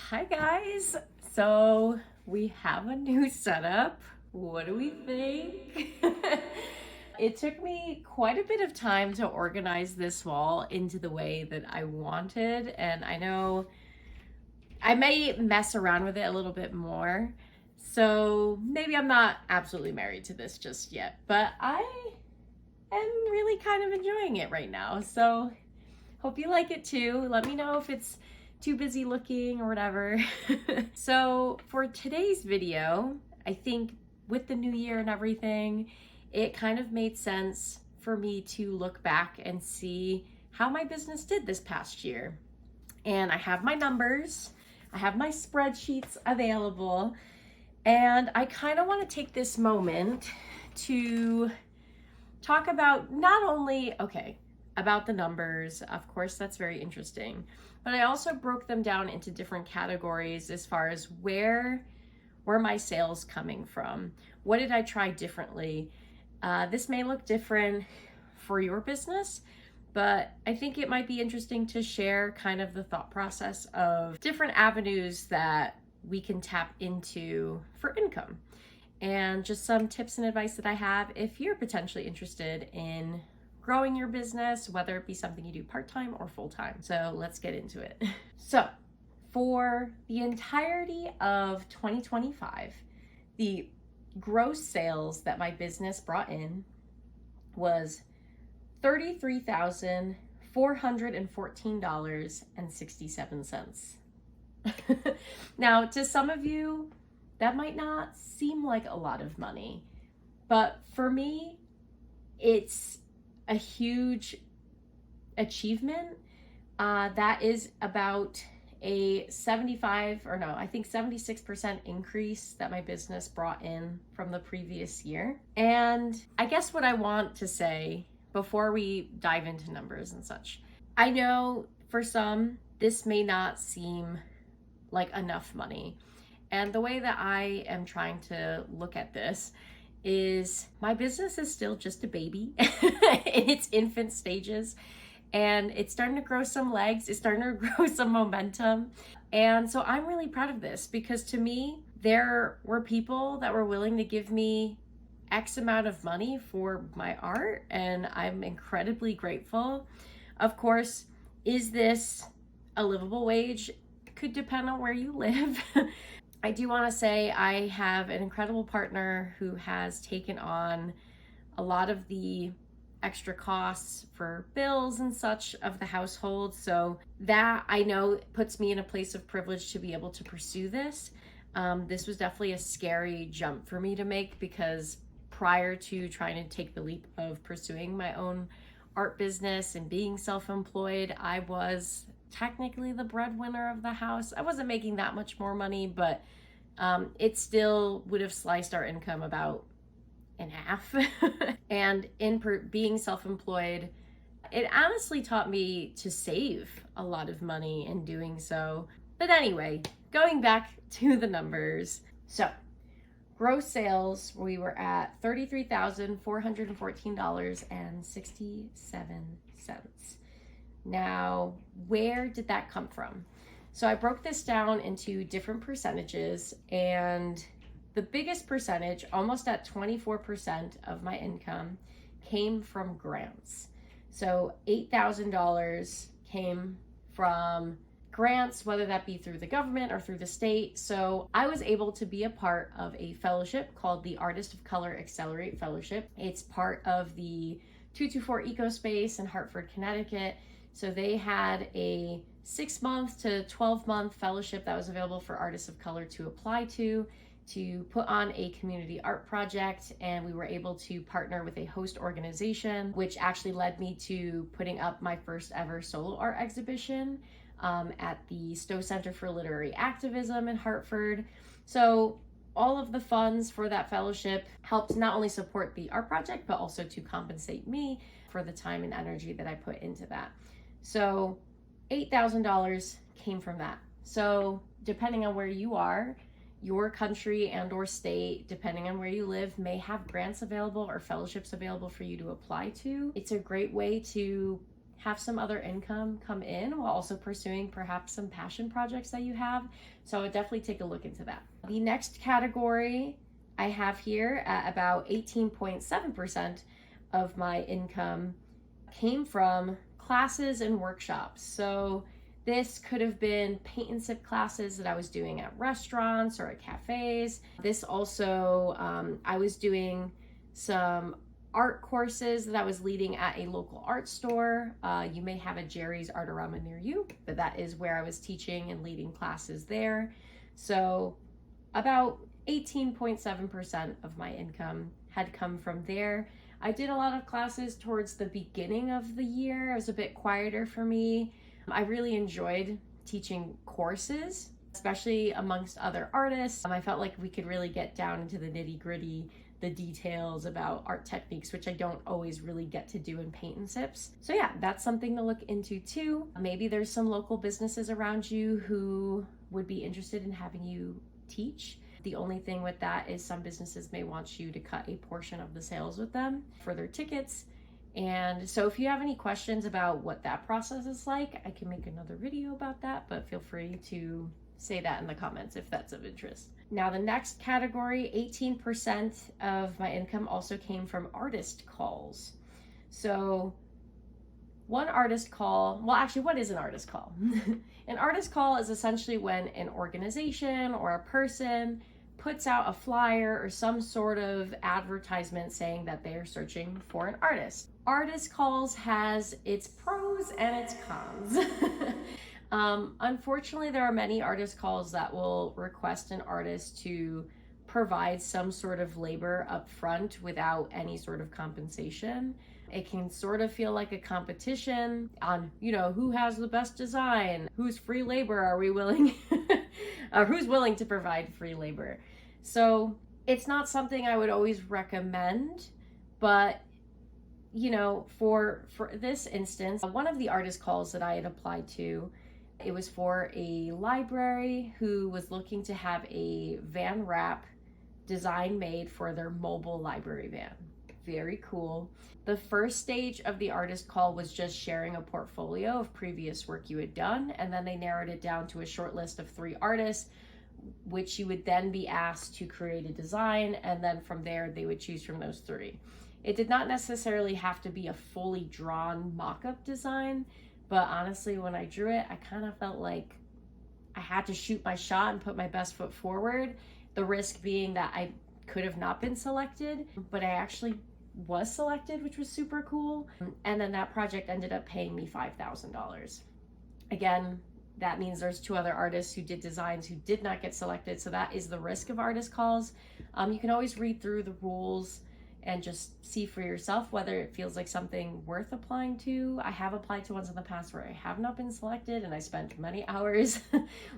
Hi guys. So we have a new setup. What do we think? It took me quite a bit of time to organize this wall into the way that I wanted, and I know I may mess around with it a little bit more. So maybe I'm not absolutely married to this just yet, but I am really kind of enjoying it right now. So hope you like it too. Let me know if it's too busy looking or whatever. So for today's video, I think with the new year and everything, it kind of made sense for me to look back and see how my business did this past year. And I have my numbers, I have my spreadsheets available, and I kind of want to take this moment to talk about not only, about the numbers. Of course, that's very interesting. But I also broke them down into different categories as far as where were my sales coming from? What did I try differently? This may look different for your business, but I think it might be interesting to share kind of the thought process of different avenues that we can tap into for income, and just some tips and advice that I have if you're potentially interested in growing your business, whether it be something you do part-time or full-time. So let's get into it. So for the entirety of 2025, the gross sales that my business brought in was $33,414.67. Now, to some of you, that might not seem like a lot of money, but for me, it's a huge achievement. That is about a 76% increase that my business brought in from the previous year. And I guess what I want to say before we dive into numbers and such, I know for some, this may not seem like enough money. And the way that I am trying to look at this is my business is still just a baby in its infant stages, and it's starting to grow some legs, it's starting to grow some momentum. And so I'm really proud of this, because to me, there were people that were willing to give me X amount of money for my art, and I'm incredibly grateful. Of course, is this a livable wage? Could depend on where you live. I do want to say I have an incredible partner who has taken on a lot of the extra costs for bills and such of the household. So that, I know, puts me in a place of privilege to be able to pursue this. This was definitely a scary jump for me to make, because prior to trying to take the leap of pursuing my own art business and being self-employed, I was technically the breadwinner of the house. I wasn't making that much more money, but it still would have sliced our income about in half. And being self-employed, it honestly taught me to save a lot of money in doing so. But anyway, going back to the numbers. So gross sales, we were at $33,414.67. Now, where did that come from? So I broke this down into different percentages, and the biggest percentage, almost at 24% of my income, came from grants. So $8,000 came from grants, whether that be through the government or through the state. So I was able to be a part of a fellowship called the Artist of Color Accelerate Fellowship. It's part of the 224 EcoSpace in Hartford, Connecticut. So they had a 6-month to 12-month fellowship that was available for artists of color to apply to put on a community art project. And we were able to partner with a host organization, which actually led me to putting up my first ever solo art exhibition at the Stowe Center for Literary Activism in Hartford. So all of the funds for that fellowship helped not only support the art project, but also to compensate me for the time and energy that I put into that. So $8,000 came from that. So depending on where you are, your country and or state, depending on where you live, may have grants available or fellowships available for you to apply to. It's a great way to have some other income come in while also pursuing perhaps some passion projects that you have. So I would definitely take a look into that. The next category I have here at about 18.7% of my income came from classes and workshops. So this could have been paint and sip classes that I was doing at restaurants or at cafes. This also, I was doing some art courses that I was leading at a local art store. You may have a Jerry's Artorama near you, but that is where I was teaching and leading classes there. So about 18.7% of my income had come from there. I did a lot of classes towards the beginning of the year. It was a bit quieter for me. I really enjoyed teaching courses, especially amongst other artists. I felt like we could really get down into the nitty-gritty, the details about art techniques, which I don't always really get to do in paint and sips. So yeah, that's something to look into too. Maybe there's some local businesses around you who would be interested in having you teach. The only thing with that is some businesses may want you to cut a portion of the sales with them for their tickets. And so if you have any questions about what that process is like, I can make another video about that, but feel free to say that in the comments if that's of interest. Now the next category, 18% of my income also came from artist calls. So one artist call, well actually what is an artist call? An artist call is essentially when an organization or a person puts out a flyer or some sort of advertisement saying that they are searching for an artist. Artist calls has its pros and its cons. Unfortunately, there are many artist calls that will request an artist to provide some sort of labor up front without any sort of compensation. It can sort of feel like a competition on, who has the best design, whose free labor are we willing, who's willing to provide free labor. So it's not something I would always recommend, but for this instance, one of the artist calls that I had applied to, it was for a library who was looking to have a van wrap design made for their mobile library van. Very cool. The first stage of the artist call was just sharing a portfolio of previous work you had done, and then they narrowed it down to a short list of 3 artists, which you would then be asked to create a design, and then from there they would choose from those 3. It did not necessarily have to be a fully drawn mock-up design, but honestly, when I drew it, I kind of felt like I had to shoot my shot and put my best foot forward, the risk being that I could have not been selected, but I actually was selected, which was super cool. And then that project ended up paying me $5,000. Again, that means there's 2 other artists who did designs who did not get selected. So that is the risk of artist calls. You can always read through the rules and just see for yourself whether it feels like something worth applying to. I have applied to ones in the past where I have not been selected, and I spent many hours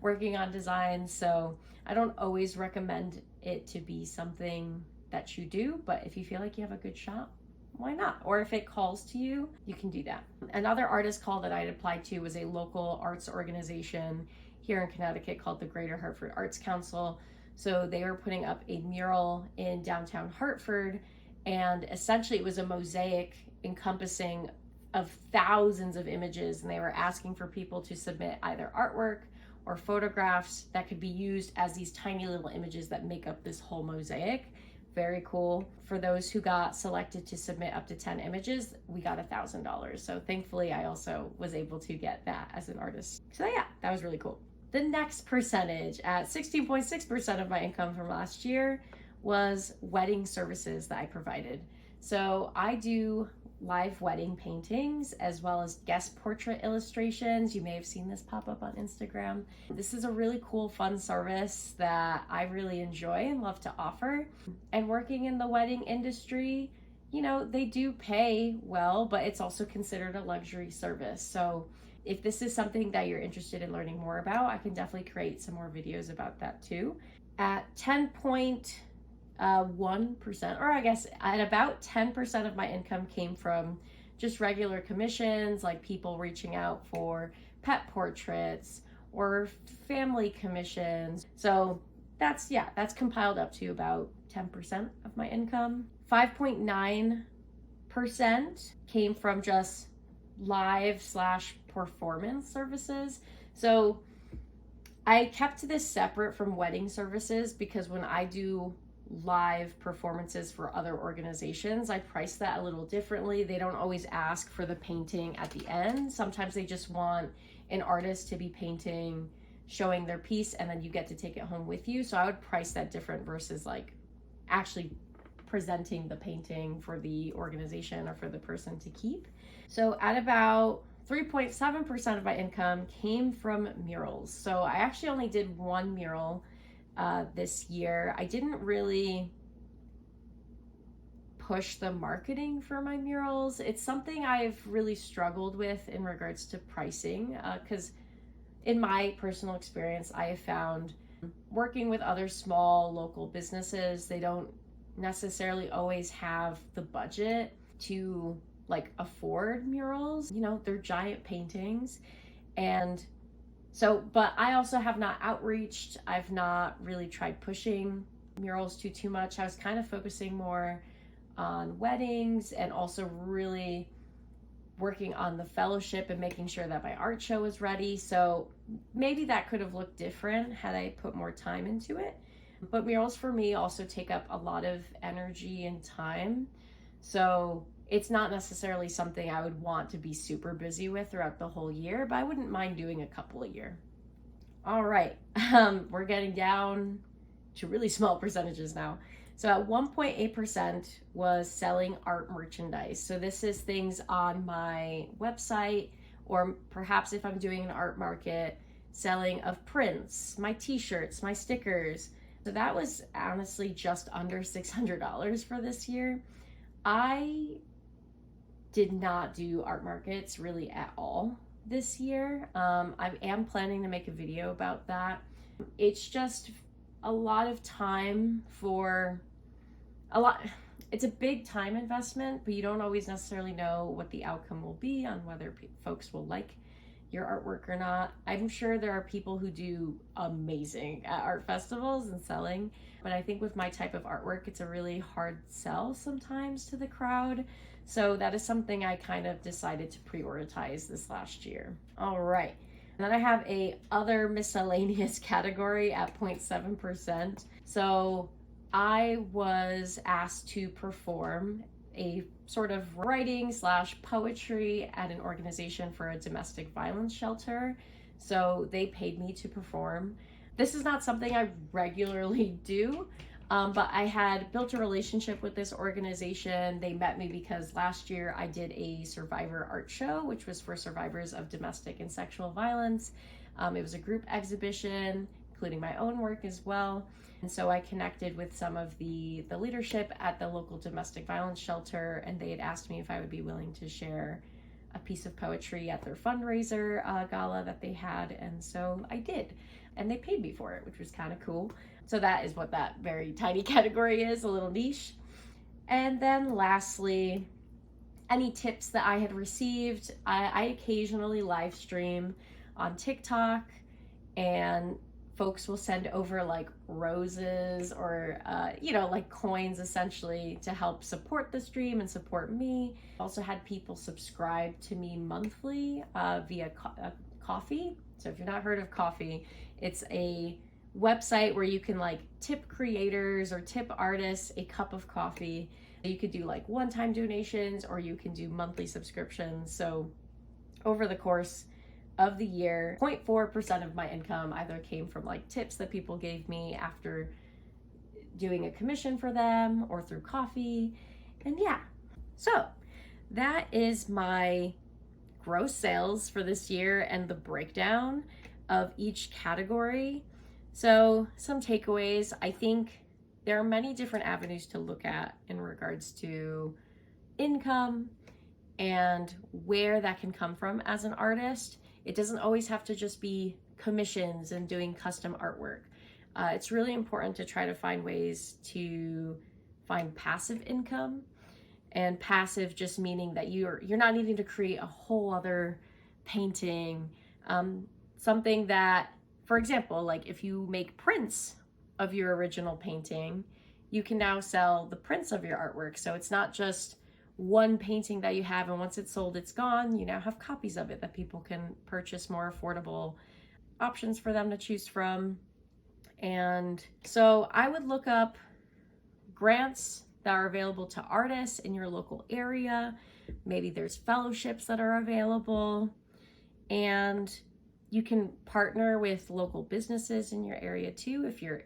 working on designs. So I don't always recommend it to be something that you do, but if you feel like you have a good shot, why not? Or if it calls to you, you can do that. Another artist call that I'd applied to was a local arts organization here in Connecticut called the Greater Hartford Arts Council. So they were putting up a mural in downtown Hartford, and essentially it was a mosaic encompassing of thousands of images, and they were asking for people to submit either artwork or photographs that could be used as these tiny little images that make up this whole mosaic. Very cool. For those who got selected to submit up to 10 images, we got $1,000. So thankfully I also was able to get that as an artist. So yeah, that was really cool. The next percentage at 16.6% of my income from last year was wedding services that I provided. So I do live wedding paintings as well as guest portrait illustrations. You may have seen this pop up on Instagram. This is a really cool, fun service that I really enjoy and love to offer. And working in the wedding industry, they do pay well, but it's also considered a luxury service. So if this is something that you're interested in learning more about, I can definitely create some more videos about that too. At 1%, or I guess at about 10% of my income came from just regular commissions, like people reaching out for pet portraits or family commissions. So that's compiled up to about 10% of my income. 5.9% came from just live slash performance services. So I kept this separate from wedding services because when I do live performances for other organizations, I price that a little differently. They don't always ask for the painting at the end. Sometimes they just want an artist to be painting, showing their piece, and then you get to take it home with you. So I would price that different versus like actually presenting the painting for the organization or for the person to keep. So at about 3.7% of my income came from murals. So I actually only did one mural this year. I didn't really push the marketing for my murals. It's something I've really struggled with in regards to pricing, because in my personal experience, I have found working with other small local businesses, they don't necessarily always have the budget to like afford murals. You know, they're giant paintings. And so, but I also have not outreached. I've not really tried pushing murals too much. I was kind of focusing more on weddings and also really working on the fellowship and making sure that my art show was ready. So maybe that could have looked different had I put more time into it. But murals for me also take up a lot of energy and time. So it's not necessarily something I would want to be super busy with throughout the whole year, but I wouldn't mind doing a couple a year. All right, we're getting down to really small percentages now. So at 1.8% was selling art merchandise. So this is things on my website, or perhaps if I'm doing an art market, selling of prints, my t-shirts, my stickers. So that was honestly just under $600 for this year. I did not do art markets really at all this year. I am planning to make a video about that. It's just a lot of time for it's a big time investment, but you don't always necessarily know what the outcome will be on whether folks will like your artwork or not. I'm sure there are people who do amazing at art festivals and selling, but I think with my type of artwork, it's a really hard sell sometimes to the crowd. So that is something I kind of decided to prioritize this last year. All right. And then I have a other miscellaneous category at 0.7%. So I was asked to perform a sort of writing / poetry at an organization for a domestic violence shelter. So they paid me to perform. This is not something I regularly do, but I had built a relationship with this organization. They met me because last year I did a survivor art show, which was for survivors of domestic and sexual violence. It was a group exhibition, including my own work as well. And so I connected with some of the leadership at the local domestic violence shelter, and they had asked me if I would be willing to share a piece of poetry at their fundraiser gala that they had. And so I did, and they paid me for it, which was kind of cool. So that is what that very tiny category is, a little niche. And then lastly, any tips that I had received. I occasionally live stream on TikTok, and folks will send over like roses or, like coins essentially to help support the stream and support me. Also had people subscribe to me monthly via Ko-fi. So if you've not heard of Ko-fi, it's a website where you can like tip creators or tip artists a cup of coffee. You could do like one-time donations, or you can do monthly subscriptions. So over the course of the year, 0.4% of my income either came from like tips that people gave me after doing a commission for them or through Ko-fi. And yeah, so that is my gross sales for this year and the breakdown of each category. So some takeaways. I think there are many different avenues to look at in regards to income and where that can come from as an artist. It doesn't always have to just be commissions and doing custom artwork. It's really important to try to find ways to find passive income, and passive just meaning that you're not needing to create a whole other painting. Something that, for example, like if you make prints of your original painting, you can now sell the prints of your artwork. So it's not just one painting that you have, and once it's sold, it's gone. You now have copies of it that people can purchase, more affordable options for them to choose from. And so I would look up grants that are available to artists in your local area. Maybe there's fellowships that are available, and you can partner with local businesses in your area too if you're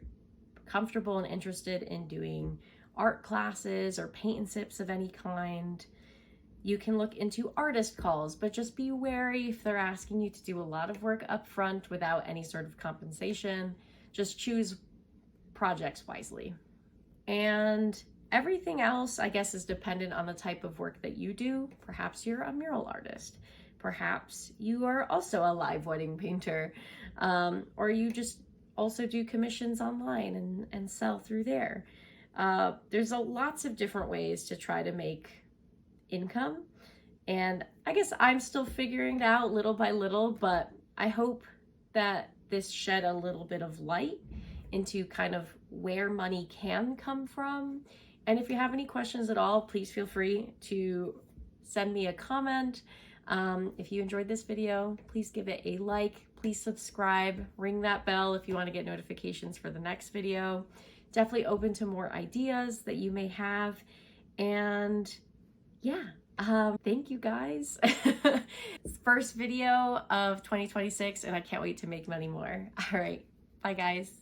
comfortable and interested in doing art classes or paint and sips of any kind. You can look into artist calls, but just be wary if they're asking you to do a lot of work up front without any sort of compensation. Just choose projects wisely. And everything else, I guess, is dependent on the type of work that you do. Perhaps you're a mural artist. Perhaps you are also a live wedding painter, or you just also do commissions online and sell through there. There's lots of different ways to try to make income, and I guess I'm still figuring it out little by little, but I hope that this shed a little bit of light into kind of where money can come from. And if you have any questions at all, please feel free to send me a comment. If you enjoyed this video, please give it a like, please subscribe, ring that bell if you want to get notifications for the next video. Definitely open to more ideas that you may have. And yeah, thank you guys. First video of 2026, and I can't wait to make many more. All right, bye guys.